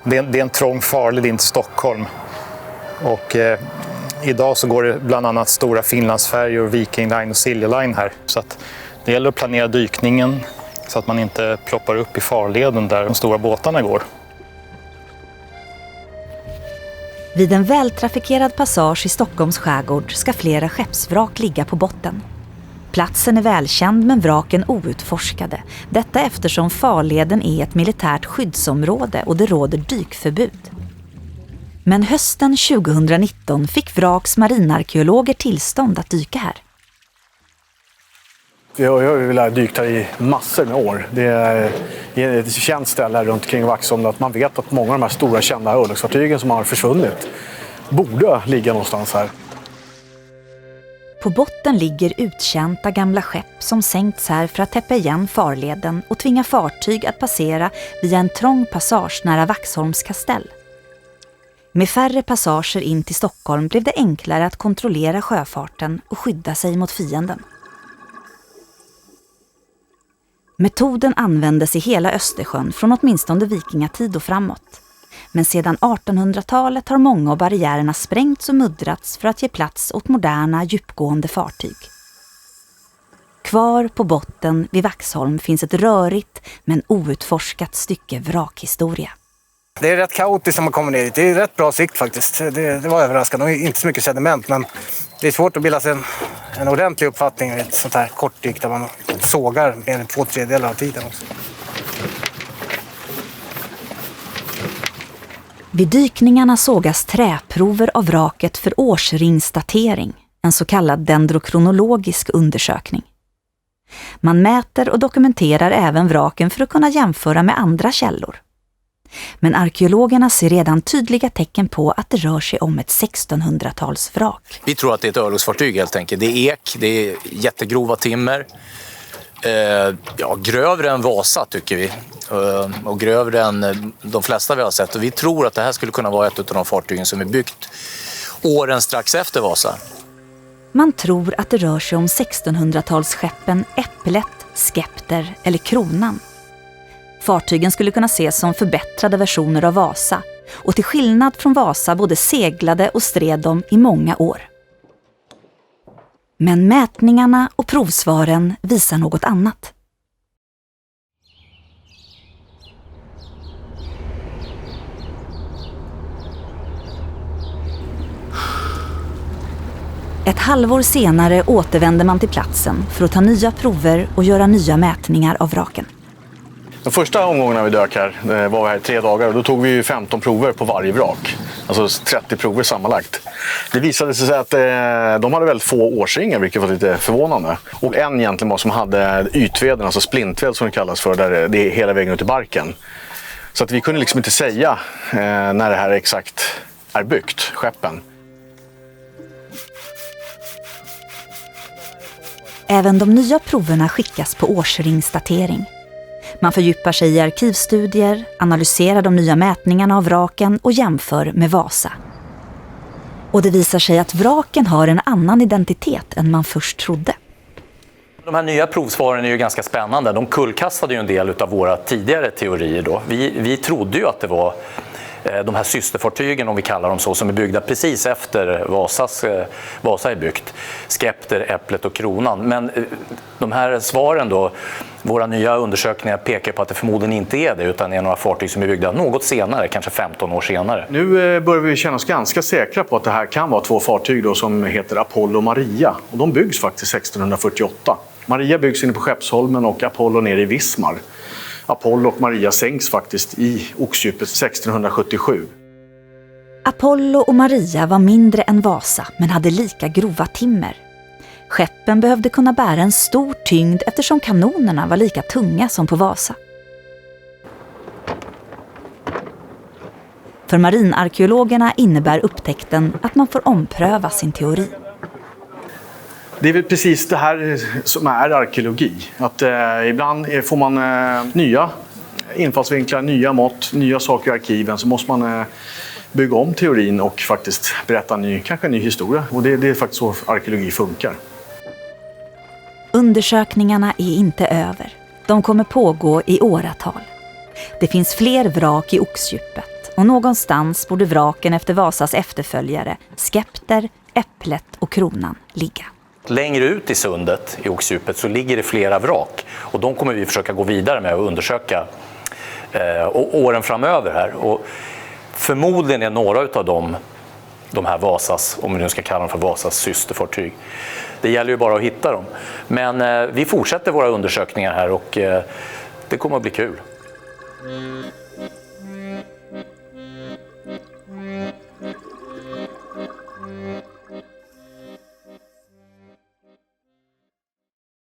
Det är en trång farled in till Stockholm. Och idag så går det bland annat stora Finlandsfärjor, Viking Line och Silja Line här. Så att det gäller att planera dykningen så att man inte ploppar upp i farleden där de stora båtarna går. Vid en vältrafikerad passage i Stockholms skärgård ska flera skeppsvrak ligga på botten. Platsen är välkänd men vraken outforskade. Detta eftersom farleden är ett militärt skyddsområde och det råder dykförbud. Men hösten 2019 fick vraks marinarkeologer tillstånd att dyka här. Jag har dykt här i massor med år. Det är ett känt ställe här runt kring Vaxholm att man vet att många av de här stora kända örlogsfartygen som har försvunnit borde ligga någonstans här. På botten ligger uttjänta gamla skepp som sänkts här för att täppa igen farleden och tvinga fartyg att passera via en trång passage nära Vaxholms kastell. Med färre passager in till Stockholm blev det enklare att kontrollera sjöfarten och skydda sig mot fienden. Metoden användes i hela Östersjön från åtminstone vikingatid och framåt. Men sedan 1800-talet har många av barriärerna sprängts och muddrats för att ge plats åt moderna, djupgående fartyg. Kvar på botten vid Vaxholm finns ett rörigt men outforskat stycke vrakhistoria. Det är rätt kaotiskt när man kommer ner dit. Det är rätt bra sikt faktiskt. Det var överraskande. Och inte så mycket sediment, men det är svårt att bilda sig en ordentlig uppfattning i ett sånt här kort dyk där man sågar mer än 2/3 av tiden också. Vid dykningarna sågas träprover av vraket för årsringsdatering, en så kallad dendrokronologisk undersökning. Man mäter och dokumenterar även vraken för att kunna jämföra med andra källor. Men arkeologerna ser redan tydliga tecken på att det rör sig om ett 1600-talsvrak. Vi tror att det är ett örlogsfartyg helt enkelt. Det är ek, det är jättegrova timmer. Grövre än Vasa tycker vi. Och grövre än de flesta vi har sett. Och vi tror att det här skulle kunna vara ett av de fartygen som är byggt åren strax efter Vasa. Man tror att det rör sig om 1600-talsskeppen Äpplet, Skepter eller Kronan. Fartygen skulle kunna ses som förbättrade versioner av Vasa och till skillnad från Vasa både seglade och stred de i många år. Men mätningarna och provsvaren visar något annat. Ett halvår senare återvände man till platsen för att ta nya prover och göra nya mätningar av vraken. Den första omgången när vi dök här var vi här i 3 dagar och då tog vi 15 prover på varje vrak. Alltså 30 prover sammanlagt. Det visade sig att de hade väldigt få årsringar, vilket var lite förvånande. Och en egentligen var som hade ytveden, alltså splintved som det kallas för, där det är hela vägen ut i barken. Så att vi kunde liksom inte säga när det här exakt är byggt, skeppen. Även de nya proverna skickas på årsringsdatering. Man fördjupar sig i arkivstudier, analyserar de nya mätningarna av vraken och jämför med Vasa. Och det visar sig att vraken har en annan identitet än man först trodde. De här nya provsvaren är ju ganska spännande. De kullkastade ju en del av våra tidigare teorier då. Vi trodde ju att det var de här systerfartygen, om vi kallar dem så, som är byggda precis efter Vasa är byggt. Skepter, Äpplet och Kronan. Men de här svaren då, våra nya undersökningar pekar på att det förmodligen inte är det, utan är några fartyg som är byggda något senare, kanske 15 år senare. Nu börjar vi känna oss ganska säkra på att det här kan vara 2 fartyg då som heter Apollo och Maria. Och de byggs faktiskt 1648. Maria byggs inne på Skeppsholmen och Apollo nere i Vismar. Apollo och Maria sänks faktiskt i Oxdjupet 1677. Apollo och Maria var mindre än Vasa men hade lika grova timmer. Skeppen behövde kunna bära en stor tyngd eftersom kanonerna var lika tunga som på Vasa. För marinarkeologerna innebär upptäckten att man får ompröva sin teori. Det är väl precis det här som är arkeologi. Att ibland får man nya infallsvinklar, nya mått, nya saker i arkiven, så måste man bygga om teorin och faktiskt berätta kanske en ny historia. Och det är faktiskt så arkeologi funkar. Undersökningarna är inte över. De kommer pågå i åratal. Det finns fler vrak i Oxdjupet och Och någonstans borde vraken efter Vasas efterföljare, Skepter, Äpplet och Kronan, ligga. Längre ut i sundet, i Oxdjupet, så ligger det flera vrak. Och de kommer vi försöka gå vidare med och undersöka åren framöver här. Och förmodligen är några av de här Vasas, om vi nu ska kalla dem för Vasas systerfartyg. Det gäller ju bara att hitta dem. Men vi fortsätter våra undersökningar här och det kommer att bli kul.